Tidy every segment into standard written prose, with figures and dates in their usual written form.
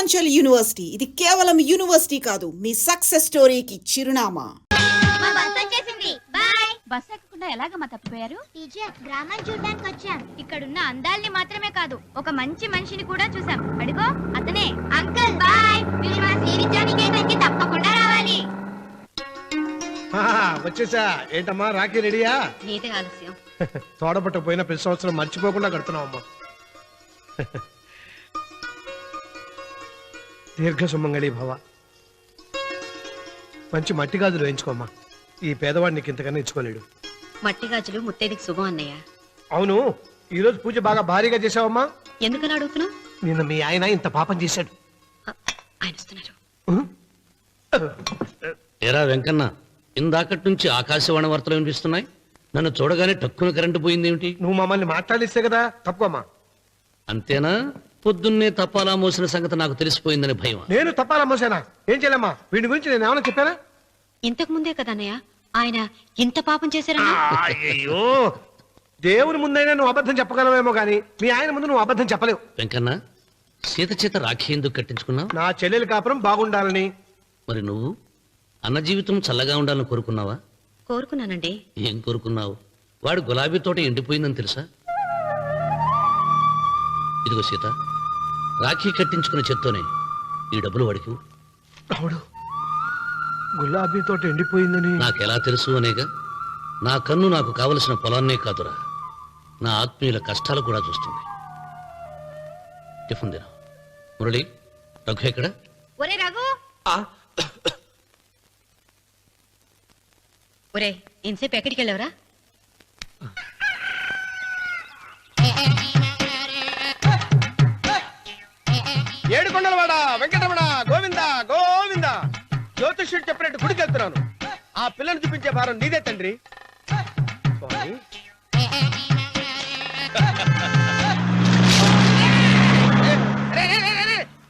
Purvanchal university ఇది కేవలం university కాదు, మీ సక్సెస్ స్టోరీకి చిరునామా. బస్ ఎక్కకుండా ఎలాగమ్మా తప్పిపోయారు? టీచర్, గ్రామం చూడడానికి వచ్చాం. ఇక్కడున్న అందాల్ని మాత్రమే కాదు, ఒక మంచి మనిషిని కూడా చూసాం. అడుగో అతనే. అంకుల్ బాయ్, మీరు మా శ్రీనిత్యానికి తప్పకుండా రావాలి. వచ్చేసా. ఏంటమ్మా రాఖీ రెడీయా? నీదే ఆలస్యం. తోడపట్టపోయిన ప్రతి సంవత్సరం మర్చిపోకుండా కడుతున్నావమ్మా. దీర్ఘ సుమంగళి భవ. మంచి మట్టి గాజులు వేయించుకోమ్మా. ఈ పేదవాడిని ఇంతకన్నా ఇచ్చుకోలేడు. మట్టి గాజులు ముత్తైదికి శుభం అన్నయ్య. అవును, ఈ రోజు పూజ బాగా భారీగా చేసావమ్మా. ఎందుకలా అడుగుతున్నావు? నిన్న మీ ఆయన ఇంత పాపం చేశాడు. ఆయన వస్తున్నారు. ఏరా వెంకన్న, ఇందాకటి నుంచి ఆకాశవాణి వార్తలు వినిపిస్తున్నాయి. నన్ను చూడగానే టక్కున కరెంటు పోయిందేమిటి? నువ్వు మమ్మల్ని మాట్లాడిస్తే కదా. తప్పుకోమ్మా. అంతేనా? పొద్దున్నే తపాలా మోసిన సంగతి నాకు తెలిసిపోయిందని భయం. నేను తప్పాలా మోసానా? ఏం చేయలేమ్మా. వీడి గురించి నేను ఏమైనా చెప్పానా? ఇంతకు ముందే కదా అన్నయ్య ఆయన ఇంత పాపం చేశారన్నా. అయ్యో, దేవుని ముందైనా నువ్వు అబద్ధం చెప్పగలవేమో గానీ మీ ఆయన ముందు నువ్వు అబద్ధం చెప్పలేవు. వెంకన్న, సీత చేత రాఖీ ఎందుకు కట్టించుకున్నావు? నా చెల్లెలి కాపురం బాగుండాలని. మరి నువ్వు అన్న జీవితం చల్లగా ఉండాలని కోరుకున్నావా? కోరుకున్నానండి. ఏం కోరుకున్నావు? వాడు గులాబీ తోట ఎండిపోయిందని తెలుసా? ఇదిగో సీత, రాఖీ కట్టించుకున్న చేత్తోనే ఈ డబ్బులు వాడికి. రావుడు, గులాబీ తోట ఎండిపోయిందని నాకెలా తెలుసు అనేగా. నా కన్ను నాకు కావలసిన పొలాన్నే కాదురా, నా ఆత్మీయుల కష్టాలు కూడా చూస్తుంది. టిఫిన్ తిన. మురళి, రఘు ఎక్కడ? ఒరే రఘు, ఒరే ఇంతసేపు ఎక్కడికి వెళ్ళావురా? ఏడుకొండలవాడ వెంకటరమణ గోవింద గోవింద. జ్యోతిష్యుడు చెప్పినట్టు గుడికి వెళ్తున్నాను. ఆ పిల్లని చూపించే భారం నీదే తండ్రి. స్వామి,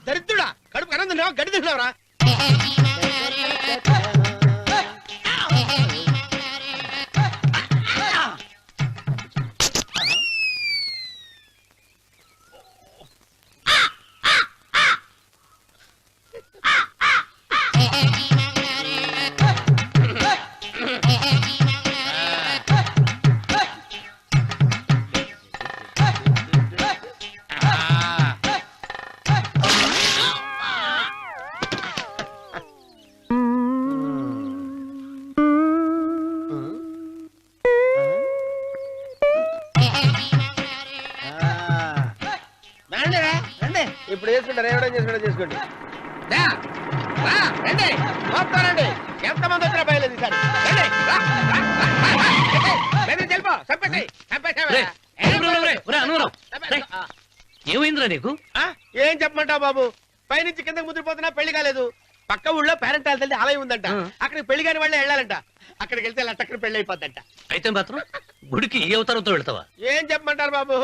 దరిద్రుడా, కడుపు కనం తిన్నావా, గడి తిన్నావురా? ఇప్పుడు చేసుకుంటారు, ఏమైనా చేసుకుంటా చేసుకోండి. రండి, ఎంతమంది వచ్చినా బయలుదేరి సార్. ఏమైందిరా నీకు? ఏం చెప్పమంటావు బాబు, పైనుంచి కిందకి ముద్రపోతున్నా పెళ్లి కాలేదు. పక్క ఊళ్ళో పేరెంట్ తల్లి ఆలయం ఉందంట, అక్కడికి పెళ్లి కాని వాళ్ళే వెళ్ళాలంట. అక్కడికి వెళ్తే లట్టక్కడ పెళ్లి అయిపోద్దంట. అయితే మాత్రం గుడికి ఏ అవతారంతో వెళ్తావా? ఏం చెప్పమంటారు బాబు,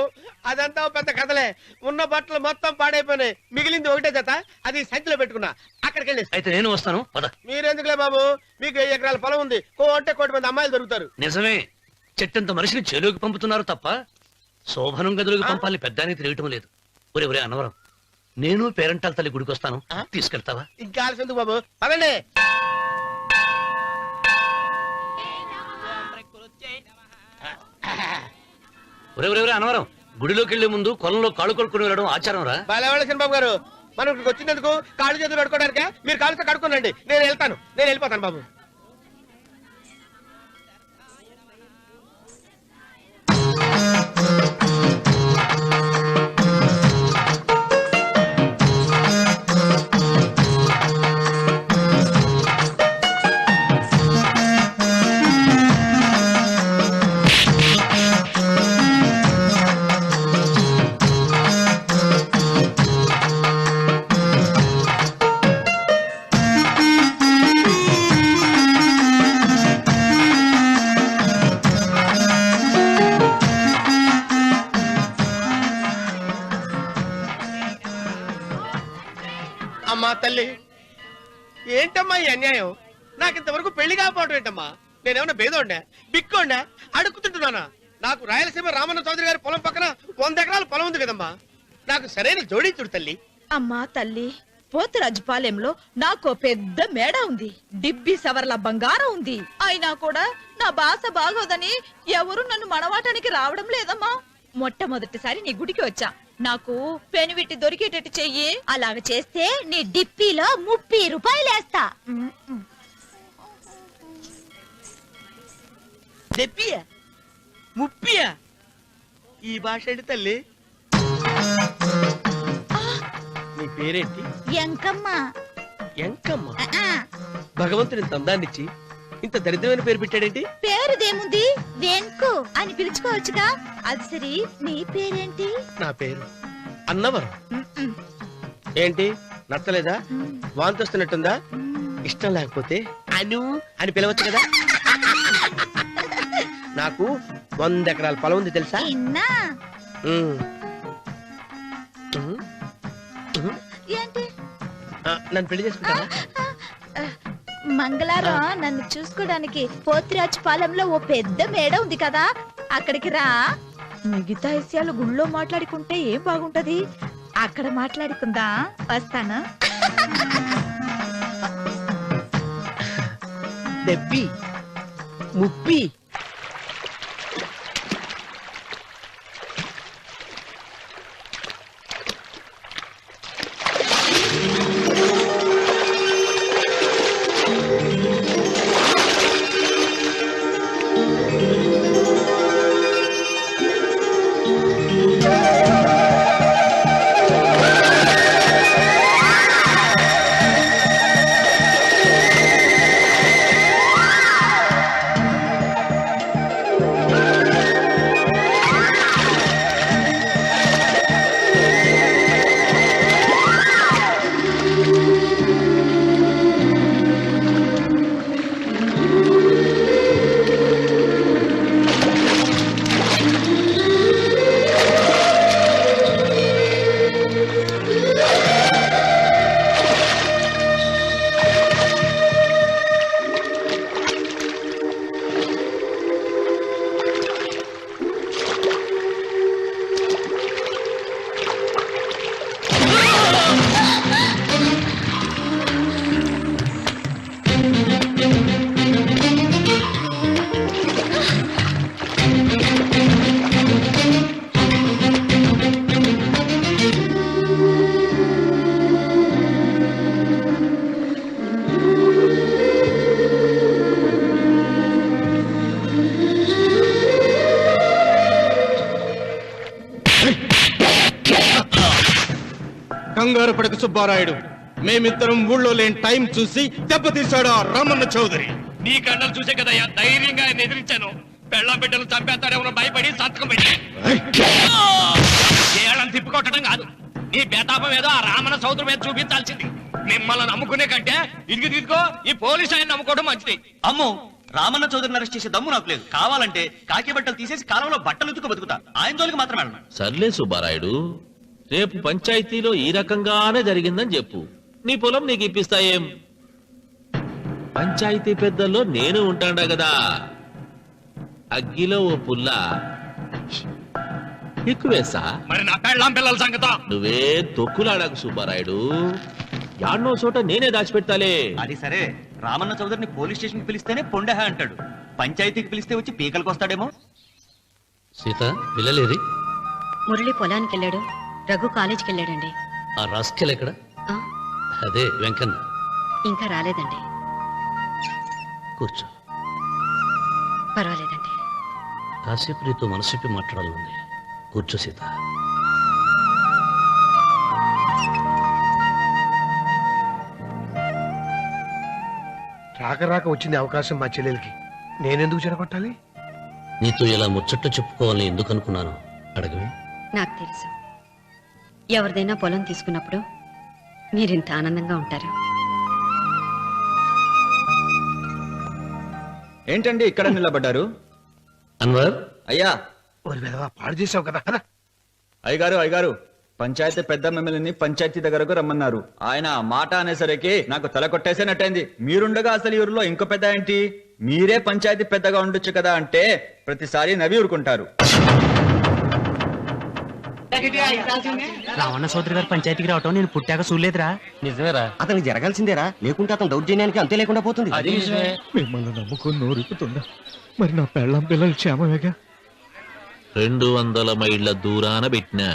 అదంతా పెద్ద కథలే. ఉన్న బట్టలు మొత్తం పాడైపోయినాయి, మిగిలింది ఒకటే జత, అది సంచిలో పెట్టుకున్నా. అక్కడికి వెళ్ళి అయితే నేను వస్తాను. మీరెందుకులే బాబు, మీకు 10 ఎకరాల పొలం ఉంది, అంటే 1 కోటి మంది అమ్మాయిలు దొరుకుతారు. నిజమే, చెట్టంత మనిషిని చేలోకి పంపుతున్నారు తప్ప శోభనం గదిలోకి పంపాలని పెద్దానికి తెలియటం లేదు. ఒరే ఒరే అన్నవరం, నేను పేరెంటాల తల్లి గుడికి వస్తాను, తీసుకెళ్తావా? ఇంకా ఆలస్యం బాబు, పదండి. ఒరే ఒరే ఒరే అన్నవరం, గుడిలోకి వెళ్లే ముందు కొలంలో కాళ్ళు కొడుకుని వెళ్ళడం ఆచారం రా. బాలవాళ్ళ బాబు గారు, మనం ఇక్కడికి వచ్చినందుకు కాళ్ళు చేతులు కడుక్కోవడానికే. మీరు కాళ్ళతో కడుక్కోనండి, నేను వెళ్తాను, నేను వెళ్ళిపోతాను బాబు. అమ్మా తల్లి, ఏంటమ్మా ఈ అన్యాయం? నాకింతవరకు పెళ్లి కాకపోవడం ఏంటమ్మా? నేనేమన్నా బేదోండా, బిక్కోండా, అడుక్కుతుంటున్నానా? నాకు రాయలసీమ రామన్న చౌదరి గారి పొలం పక్కన 100 ఎకరాల పొలం ఉంది కదమ్మా. నాకు సరైన జోడించుడు తల్లి. అమ్మా తల్లి, పోతురాజుపాలెంలో నాకు పెద్ద మేడ ఉంది, డిబ్బి సవర్ల బంగారం ఉంది. అయినా కూడా నా భాష బాగోదని ఎవరు నన్ను మనవాటానికి రావడం లేదమ్మా. మొట్టమొదటిసారి నీ గుడికి వచ్చా, నాకు పెనువిట్టి దొరికేటట్టు చెయ్యి. అలాగ చేస్తే నీ డిప్పీలో 30 రూపాయలు వేస్తా. చెప్పియా ముప్పియా ఈ భాష ఏంటి తల్లి? నీ పేరేంటి? ఎంకమ్మ. ఎంకమ్మ. భగవంతుని తందాన్నిచ్చి ఇంత దరిద్రమైన పేరు పెట్టాడేంటి? పేరుదేముంది, వెంకు అని పిలుచుకోవచ్చుగా. అది సరి, నీ పేరేంటి? నా పేరు అన్నవరం. ఏంటి నచ్చలేదా? వాంతి వస్తున్నట్టుందా? ఇష్టం లేకపోతే అను అని పిలవచ్చు కదా. నాకు 100 ఎకరాల పొలం ఉంది తెలుసా? ఇన్నా ఏంటి? నన్ను పెళ్లి చేసుకుంటావా? మంగళారం నన్ను చూసుకోవడానికి పోతురాజుపాలెంలో ఓ పెద్ద మేడ ఉంది కదా, అక్కడికి రా. మిగతా విషయాలు గుళ్ళో మాట్లాడుకుంటే ఏం బాగుంటది, అక్కడ మాట్లాడుకుందా. వస్తాను. దెబ్బి ముప్పి కంగారు పడక సుబ్బారాయుడు, మేమిద్దరం ఊళ్ళో లేని టైం చూసి దెబ్బతీశాడు ఆ రామన్న చౌదరి. నీ కళ్ళలు చూసే కదయ్యా ధైర్యంగా ఆయన ఎదిరించాను. పెళ్ళం బిడ్డలు చంపేస్తాడేమో భయపడి సంతకం పెట్టి ఏళ్ళని తిప్పుకొట్టడం కాదు, నీ బేతాపం ఏదో ఆ రామన్న సోదరు మీద చూపించాల్సింది. మిమ్మల్ని నమ్ముకునే కంటే ఇదిగి తీసుకో ఈ పోలీసు ఆయన నమ్ముకోవడం మంచిది. అమ్మో, రామన్న చౌదరిని అరెస్ట్ చేసే దమ్ము నాకు లేదు. కావాలంటే కాకి బట్టలు తీసేసి కాలంలో బట్టలు ఉతుకు బతుకుతా. ఆయన జోలికి మాత్రం వెళ్ళను. సర్లే సుబ్బారాయుడు, రేపు పంచాయతీలో ఈ రకంగానే జరిగిందని చెప్పు, నీ పొలం నీకు ఇప్పిస్తాయేం? పంచాయతీ పెద్దల్లో నేను ఉంటాడా కదా, అగ్గిలో ఓ పుల్ల ఎక్కువేసా. మరి నా పెళ్ళం పిల్లల సంగతం నువ్వే తొక్కులాడాకు సుబ్బారాయుడు, యాడ్నో చోట నేనే దాచిపెట్టాలే. అది సరే, రామన్న చౌదరిని పోలీస్ స్టేషన్ కి పిలిస్తేనే పొండహ అంటాడు, పంచాయతీకి పిలిస్తే వచ్చి పీకలకు వస్తాడేమో. సీత పిల్లలేరి? మురళి పొలానికి వెళ్ళాడు, రఘు కాలేజీకి వెళ్ళాడండి. ఆ రాస్కెల్ ఎక్కడ? ఆ, అదే వెంకన్న. ఇంకా రాలేదండి. కూర్చో. పర్వాలేదండి. కాసేపు నీతో మనసిప్పి మాట్లాడాలండి. కూర్చో సీత. రాక రాక వచ్చింది అవకాశం మా చెల్లెలకి, నేనెందుకు చెడగొట్టాలి? నీతో ఇలా ముచ్చట్లు చెప్పుకోవాలని ఎందుకు అనుకున్నాను అడగవే. నాకు తెలుసు, ఎవరిదైనా పొలం తీసుకున్నప్పుడు మీరింత ఆనందంగా ఉంటారు. ఏంటండి ఇక్కడ నిలబడ్డారు? అన్వర్, అయ్యా. పాడు చేసావు కదా. అయ్యగారు అయ్యగారు, పంచాయతీ పెద్ద మిమ్మల్ని పంచాయతీ దగ్గరకు రమ్మన్నారు. ఆయన మాట అనేసరికి నాకు తల కొట్టేసేనట్టయింది. మీరుండగా అసలు ఈ ఊరిలో ఇంకో పెద్ద ఏంటి? మీరే పంచాయతీ పెద్దగా ఉండొచ్చు కదా అంటే ప్రతిసారి నవ్వి ఊరుకుంటారు. రావణ సోదరి గారు పంచాయతీకి రావటం నేను పుట్టాక చూడలేదురా. నిజమేరా, అతనికి జరగాల్సిందేరా, లేకుంటే అతను దౌర్జన్యానికి అంతే లేకుండా పోతుంది. మిమ్మల్ని నమ్ముకొని నోరుకుతుందా? మరి నా పెళ్ళం పిల్లలు క్షేమమేగా? 200 మైళ్ళ దూరాన పెట్టినా.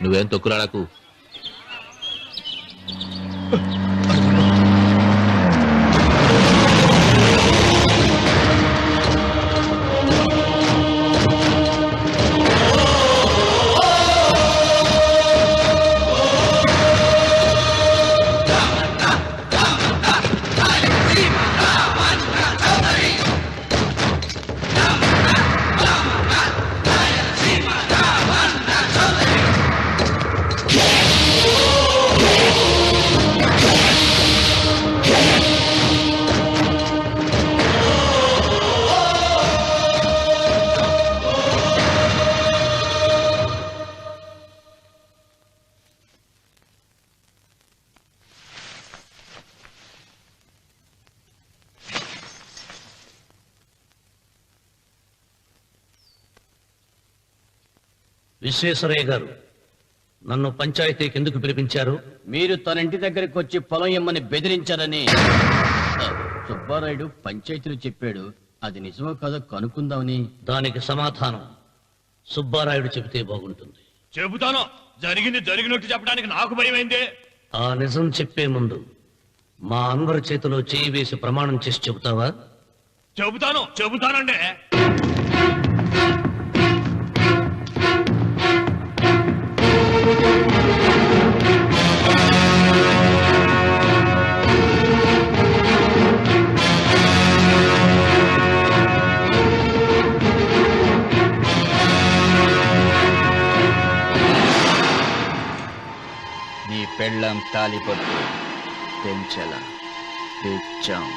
నువ్వేం తొక్కురాడకు. విశ్వేశ్వరయ్య గారు, నన్ను పంచాయతీకి ఎందుకు పిలిపించారు? మీరు తన ఇంటి దగ్గరికి వచ్చి పొలం ఇమ్మని బెదిరించారని సుబ్బారాయుడు పంచాయతీలో చెప్పాడు. అది నిజమో కాదో కనుక్కుందామని. దానికి సమాధానం సుబ్బారాయుడు చెబితే బాగుంటుంది. చెబుతాను. జరిగినట్టు చెప్పడానికి నాకు భయమైందే. ఆ నిజం చెప్పే ముందు మా అన్వర్ చేతిలో చేయి వేసి ప్రమాణం చేసి చెబుతావా? చెబుతానండి. నీ పెళ్ళం తాలిపొట్టు పెంచల తెచ్చాం.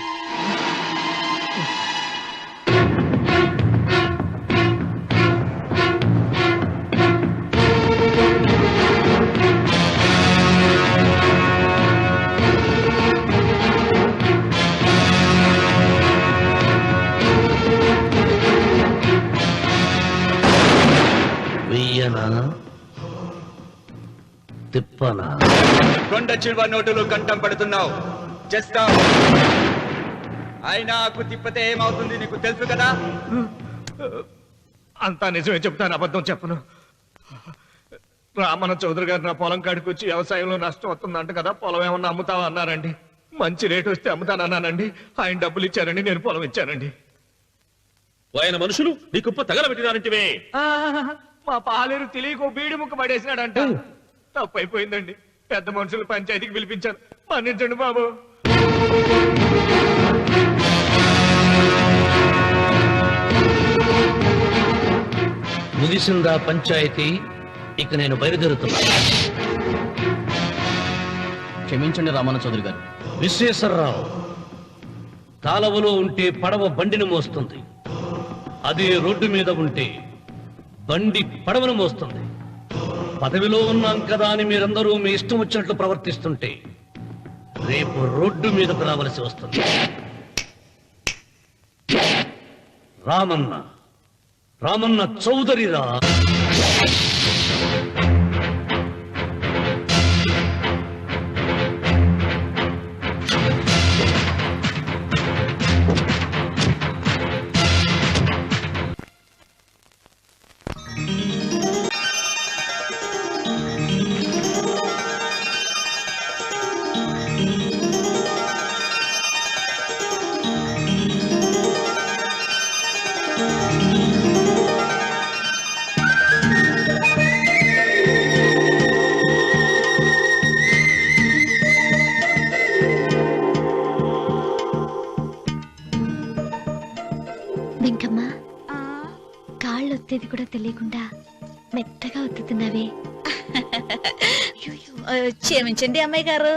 వెయ్యనా తిప్పనా? కొండ చిల్వ నోటులు కంఠం పడుతున్నావు. చేస్తా. అయినా ఆకు తిప్పతే ఏమవుతుంది నీకు తెలుసు కదా. అంతా నిజమే చెప్తాను, అబద్ధం చెప్పను. రామన్న చౌదరి గారు నా పొలం కాడికి వచ్చి వ్యవసాయంలో నష్టం వస్తుందంట కదా, పొలం ఏమన్నా అమ్ముతావా అన్నారండి. మంచి రేటు వస్తే అమ్ముతానన్నానండి. ఆయన డబ్బులు ఇచ్చారండి, నేను పొలం ఇచ్చానండి. ఆయన మనుషులు నీ కుప్ప తగలబెట్టినారంటివే. మా పాలేరు తెలియకో బీడి ముక్క పడేసినాడంట. తప్పు అయిపోయిందండి. పెద్ద మనుషులు పంచాయతీకి పిలిపించాను. మన్నించండి బాబు. ముగిసిందా పంచాయతీ? ఇక నేను బయలుదేరుతున్నా. క్షమించండి రామన్న చౌదరి గారు. విశ్వేశ్వరరావు, కాలవలో ఉంటే పడవ బండిని మోస్తుంది, అదే రోడ్డు మీద ఉంటే బండి పడవను మోస్తుంది. పదవిలో ఉన్నాం కదా అని మీరందరూ మీ ఇష్టం వచ్చినట్లు ప్రవర్తిస్తుంటే రేపు రోడ్డు మీదకు రావలసి వస్తుంది. రామన్న చౌదరిరా. వెంకమ్మ, కాళ్ళు ఒత్తేది కూడా తెలియకుండా మెత్తగా ఒత్తుతున్నావే. క్షమించండి అమ్మాయి గారు.